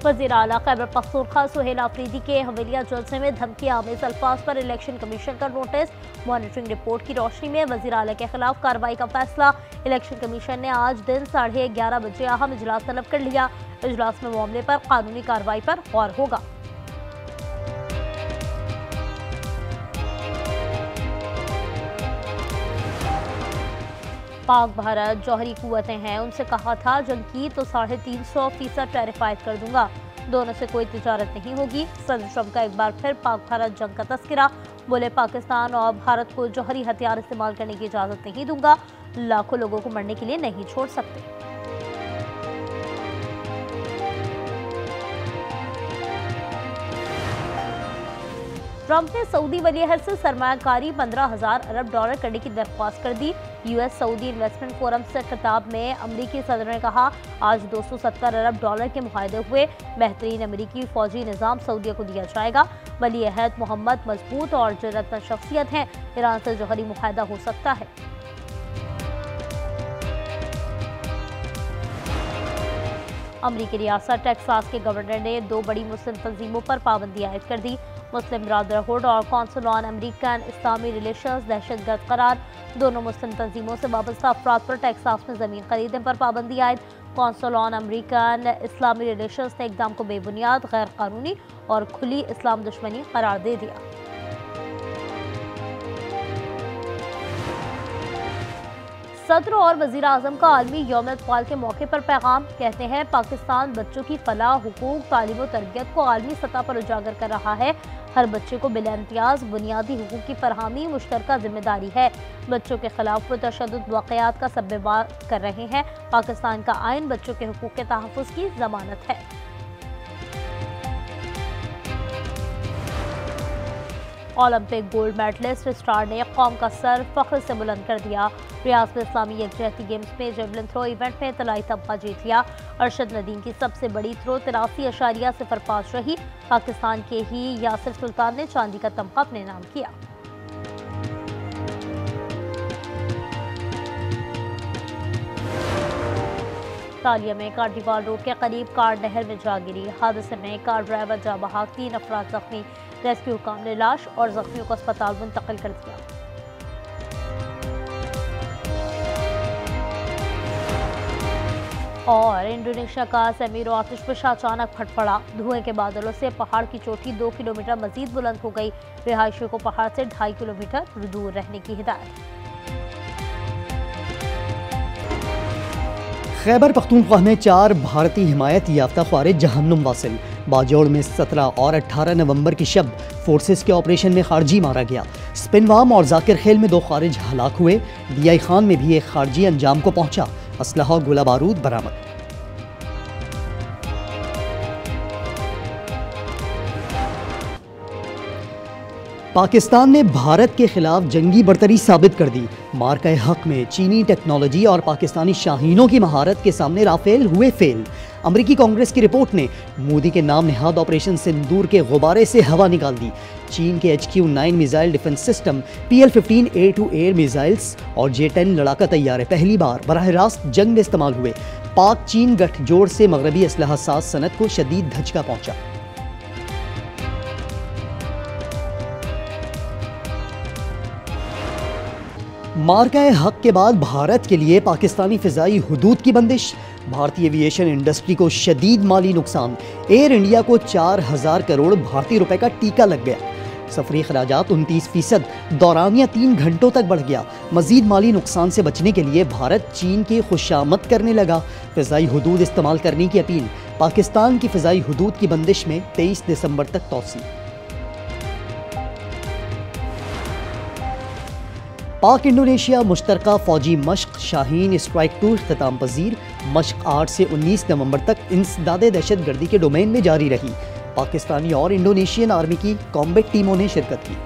वज़ीर आला खैबर पख्तूनख्वा सुहेल आफरीदी के हवेलिया जलसे में धमकी आमेज अल्फाज पर इलेक्शन कमीशन का नोटिस। मॉनिटरिंग रिपोर्ट की रोशनी में वज़ीर आला के खिलाफ कार्रवाई का फैसला। इलेक्शन कमीशन ने आज दिन 11:30 बजे अहम इजलास तलब कर लिया। इजलास में मामले पर कानूनी कार्रवाई पर गौर होगा। पाक भारत जौहरी कुव्वतें हैं, उनसे कहा था जंग की तो 350% टैरिफ कर दूंगा। दोनों से कोई तिजारत नहीं होगी। सदर ट्रंप का एक बार फिर पाक भारत जंग का तस्करा। बोले पाकिस्तान और भारत को जौहरी हथियार इस्तेमाल करने की इजाजत नहीं दूंगा। लाखों लोगों को मरने के लिए नहीं छोड़ सकते। ट्रंप ने सऊदी वलीअहद से सरमायाकारी 15,000 अरब डॉलर करने की दरख्वास्त कर दी। यूएस सऊदी इन्वेस्टमेंट फोरम से खिताब में अमरीकी सदर ने कहा, आज 270 अरब डॉलर के मुआहदे हुए। बेहतरीन अमरीकी फौजी निज़ाम सऊदिया को दिया जाएगा। वलीअहद मोहम्मद मजबूत और जरूरतमंद शख्सियत हैं। ईरान से जौहरी मुआहदा हो सकता है। अमरीकी रियासत टेक्सास के गवर्नर ने 2 बड़ी मुस्लिम तंजीमों पर पाबंदी आयद कर दी। मुस्लिम ब्रदरहुड और काउंसिल ऑन अमेरिकन इस्लामी रिलेशंस दहशतगर्द करार। दोनों मुस्लिम तंजीमों से वाबस्ता अफराद पर टेक्सास में ज़मीन खरीदने पर पाबंदी आयद। काउंसिल ऑन अमेरिकन इस्लामी रिलेशंस ने इक़दाम को बेबुनियाद, गैर कानूनी और खुली इस्लाम दुश्मनी करार दे दिया। सदर और वज़ीर आज़म का आलमी यौम अतफ़ाल के मौके पर पैगाम। कहते हैं, पाकिस्तान बच्चों की फलाह, हुकूक, तालीम और तरबियत को आलमी सतह पर उजागर कर रहा है। हर बच्चे को बिला इम्तियाज़ बुनियादी हुकूक की फरहमी मुश्तरका जिम्मेदारी है। बच्चों के खिलाफ पुरतशद्दुद वाक़यात का सब्बेबार कर रहे हैं। पाकिस्तान का आइन बच्चों के हुकूक के तहफ़्फ़ुज़ की ज़मानत है। ओलंपिक गोल्ड मेडलिस्ट स्टार ने कौम का सर फख्र से बुलंद कर दिया। रियासत इस्लामी यकजहती गेम्स में जेवलिन थ्रो इवेंट में तलाई तमगा जीत लिया। अरशद नदीम की सबसे बड़ी थ्रो 83.05 रही। पाकिस्तान के ही यासिर सुल्तान ने चांदी का तमगा अपने नाम किया। तालिया में कार्डिवाल रोड के करीब कार नहर में जा गिरी। हादसे में कार ड्राइवर जा बहा, 3 अफराद जख्मी। रेस्क्यू काम ने लाश और जख्मियों को अस्पताल मुंतकिल कर दिया। और इंडोनेशिया का सेमीरो आतिशबाज़ अचानक फट पड़ा। धुएं के बादलों से पहाड़ की चोटी 2 किलोमीटर मजीद बुलंद हो गई। रिहायशियों को पहाड़ से 2.5 किलोमीटर दूर रहने की हिदायत। खैबर पख्तूनख्वा में 4 भारतीय हिमायत याफ्ता ख्वारिज जहन्नुम वासिल। बाजौड़ में 17 और 18 नवंबर की शब फोर्सेस के ऑपरेशन में खारजी मारा गया। स्पिनवाम और जाकिर खेल में 2 खारिज हलाक हुए। डीआई खान में भी एक खारजी अंजाम को पहुंचा। असलहा और गोला बारूद बरामद। पाकिस्तान ने भारत के खिलाफ जंगी बर्तरी साबित कर दी। मार्का हक में चीनी टेक्नोलॉजी और पाकिस्तानी शाहीनों की महारत के सामने राफेल हुए फेल। अमेरिकी कांग्रेस की रिपोर्ट ने मोदी के नाम निहाद ऑपरेशन सिंदूर के गुब्बारे से हवा निकाल दी। चीन के HQ-9 missile defence system, PL-15A2 air missiles और J-10 लड़ाका तैयारे पहली बार बराह रास्त जंग में इस्तेमाल हुए। पाक चीन गठजोड़ से मगरबी असलहा साज सनत को शदीद धचका पहुंचा। मार्का हक के बाद भारत के लिए पाकिस्तानी फ़िज़ाई हुदूद की बंदिश। भारतीय एविएशन इंडस्ट्री को शदीद माली नुकसान। एयर इंडिया को 4,000 करोड़ भारतीय रुपए का टीका लग गया। सफरी खराजात 29%, दौरानिया 3 घंटों तक बढ़ गया। मजीद माली नुकसान से बचने के लिए भारत चीन की खुशामद करने लगा। फ़िज़ाई हुदूद इस्तेमाल करने की अपील। पाकिस्तान की फ़िज़ाई हुदूद की बंदिश में 23 दिसंबर तक तौसी। पाक इंडोनेशिया मुश्तरका फ़ौजी मश्क शाहीन स्ट्राइक 2 इख्तिताम पजीर। मश्क 8 से 19 नवंबर तक इंसदादे दहशत गर्दी के डोमेन में जारी रही। पाकिस्तानी और इंडोनेशियन आर्मी की कॉम्बैट टीमों ने शिरकत की।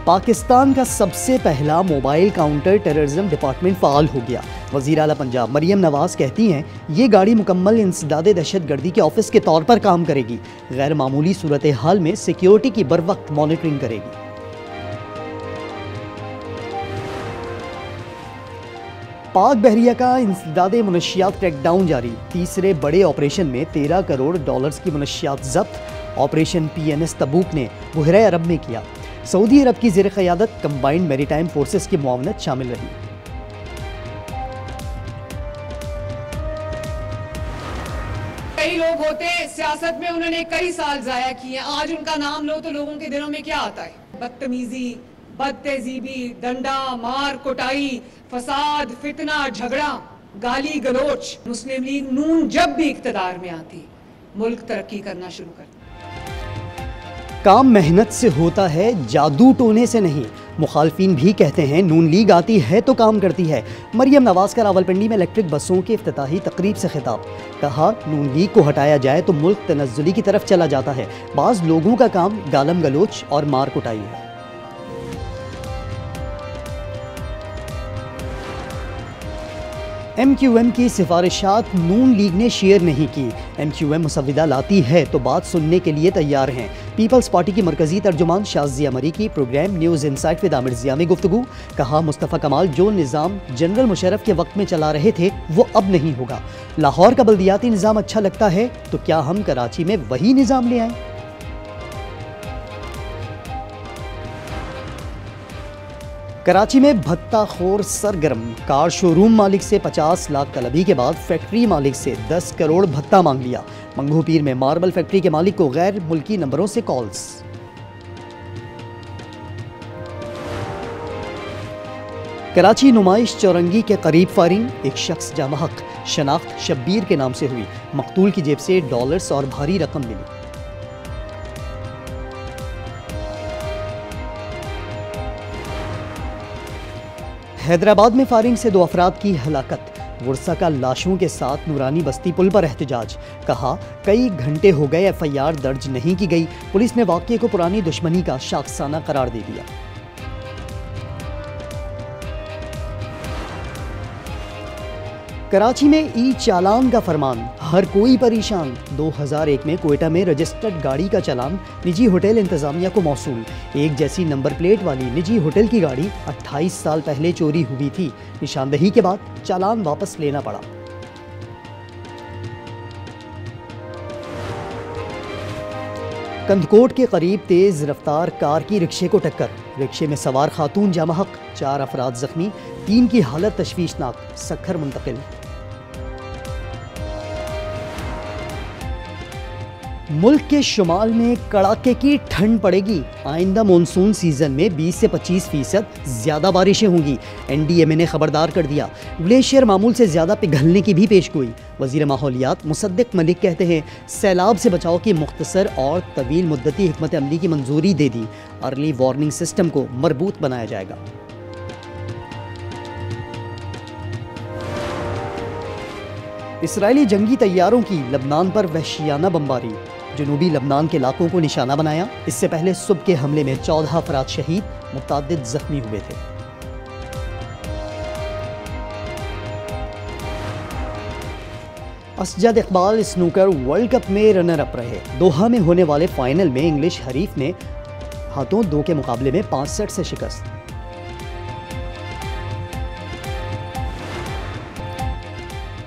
पाकिस्तान का सबसे पहला mobile counter terrorism department fall हो गया। वज़ीर आला पंजाब मरियम नवाज़ कहती हैं, ये गाड़ी मुकम्मल इंसदादे दहशत गर्दी के ऑफिस के तौर पर काम करेगी। गैर मामूली सूरत हाल में सिक्योरिटी की बर वक्त मॉनिटरिंग करेगी। पाक बहरिया का इंसदादे मुनशियात क्रैकडाउन जारी। तीसरे बड़े ऑपरेशन में 13 करोड़ डॉलर्स की मुनशियात जब्त। ऑपरेशन PNS तबूक ने बहरे अरब में किया। सऊदी अरब की ज़ेर क़यादत कंबाइंड मैरीटाइम फोर्सेस की मुआवनत शामिल रही। कई लोग होते हैं सियासत में, उन्होंने कई साल जाया किए, आज उनका नाम लो तो लोगों के दिलों में क्या आता है? बदतमीजी, बदतहजीबी, डंडा मार कुटाई, फसाद, फितना, झगड़ा, गाली गलोच। मुस्लिम लीग नून जब भी इख्तिदार में आती मुल्क तरक्की करना शुरू करता। काम मेहनत से होता है, जादू टोने से नहीं। मुखालफिन भी कहते हैं नून लीग आती है तो काम करती है। मरियम नवाज का रावलपिंडी में इलेक्ट्रिक बसों के इफ्तिताही तकरीब से खिताब। कहा नून लीग को हटाया जाए तो मुल्क तनज़्ज़ुली की तरफ चला जाता है। बाज़ लोगों का काम गालम गलोच और मार कुटाई है। MQM की सिफारिशात नून लीग ने शेयर नहीं की। MQM मुसव्विदा लाती है तो बात सुनने के लिए तैयार हैं। पीपल्स पार्टी की मरकजी तर्जुमान शाज़िया मरी की programme news insight with Aamir Zia में गुफ्तगू। कहा मुस्तफ़ा कमाल जो निज़ाम जनरल मुशर्रफ के वक्त में चला रहे थे वो अब नहीं होगा। लाहौर का बल्दियाती निज़ाम अच्छा लगता है तो क्या हम कराची में वही निज़ाम ले आएँ? कराची में भत्ताखोर सरगर्म। कार शोरूम मालिक से 50 लाख तलबी के बाद फैक्ट्री मालिक से 10 करोड़ भत्ता मांग लिया। मंगू पीर में मार्बल फैक्ट्री के मालिक को गैर मुल्की नंबरों से कॉल्स। कराची नुमाइश चौरंगी के करीब फायरिंग। एक शख्स जामहक। शनाख्त शब्बीर के नाम से हुई। मकतूल की जेब से डॉलर्स और भारी रकम मिली। हैदराबाद में फायरिंग से 2 अफराद की हलाकत। वर्सा का लाशों के साथ नूरानी बस्ती पुल पर एहतजाज। कहा कई घंटे हो गए FIR दर्ज नहीं की गई। पुलिस ने वाक़ये को पुरानी दुश्मनी का शाखसाना करार दे दिया। कराची में चालान का फरमान। हर कोई परेशान। 2001 में कोयटा में रजिस्टर्ड गाड़ी का चालान निजी होटल इंतजामिया को मौसूल। एक जैसी नंबर प्लेट वाली निजी होटल की गाड़ी 28 साल पहले चोरी हुई थी। निशानदही के बाद चालान वापस लेना पड़ा। कंदकोट के करीब तेज रफ्तार कार की रिक्शे को टक्कर। रिक्शे में सवार खातून जामहक। 4 अफराद जख्मी। 3 की हालत तशवीशनाक। सखर मुंतकिल। मुल्क के शुमाल में कड़ाके की ठंड पड़ेगी। आइंदा मॉनसून सीजन में 20 से 25% ज़्यादा बारिशें होंगी। NDMA ने खबरदार कर दिया। ग्लेशियर मामूल से ज़्यादा पिघलने की भी पेशगोई। वज़ीर माहौलियात मुसद्दिक मलिक कहते हैं सैलाब से बचाव की मुख्तसर और तवील मुद्दती हिकमत अमली की मंजूरी दे दी। अर्ली वार्निंग सिस्टम को मरबूत बनाया जाएगा। इसराइली जंगी तैयारों की लबनान पर वहशियाना बमबारी। जनूबी लबनान के इलाकों को निशाना बनाया। इससे पहले सुबह के हमले में 14 अफराद शहीद, मुतअद्दिद जख्मी हुए थे। Asjad Iqbal snooker world cup में रनर अप रहे। दोहा में होने वाले फाइनल में इंग्लिश हरीफ ने हाथों 2 के मुकाबले में 65 से शिकस्त।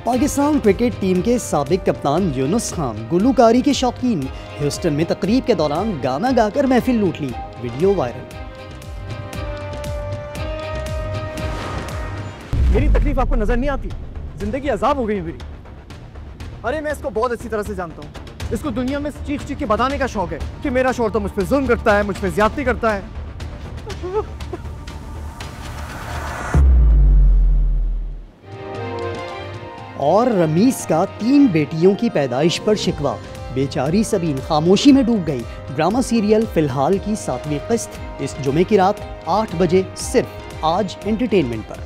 पाकिस्तान क्रिकेट टीम के साबिक कप्तान यूनुस खान गुलूकारी के शौकीन। ह्यूस्टन में तकरीब के दौरान गाना गाकर महफिल लूट ली। Video viral. मेरी तकलीफ आपको नजर नहीं आती? जिंदगी अजाब हो गई मेरी। अरे मैं इसको बहुत अच्छी तरह से जानता हूँ। इसको दुनिया में चीख चीख के बताने का शौक है कि मेरा शौहर तो मुझ पे जुल्म करता है, मुझ पे ज्यादती करता है। और रमीस का 3 बेटियों की पैदाइश पर शिकवा। बेचारी सबीन खामोशी में डूब गई। ड्रामा सीरियल फिलहाल की 7वीं किस्त इस जुमे की रात 8 बजे सिर्फ आज एंटरटेनमेंट पर।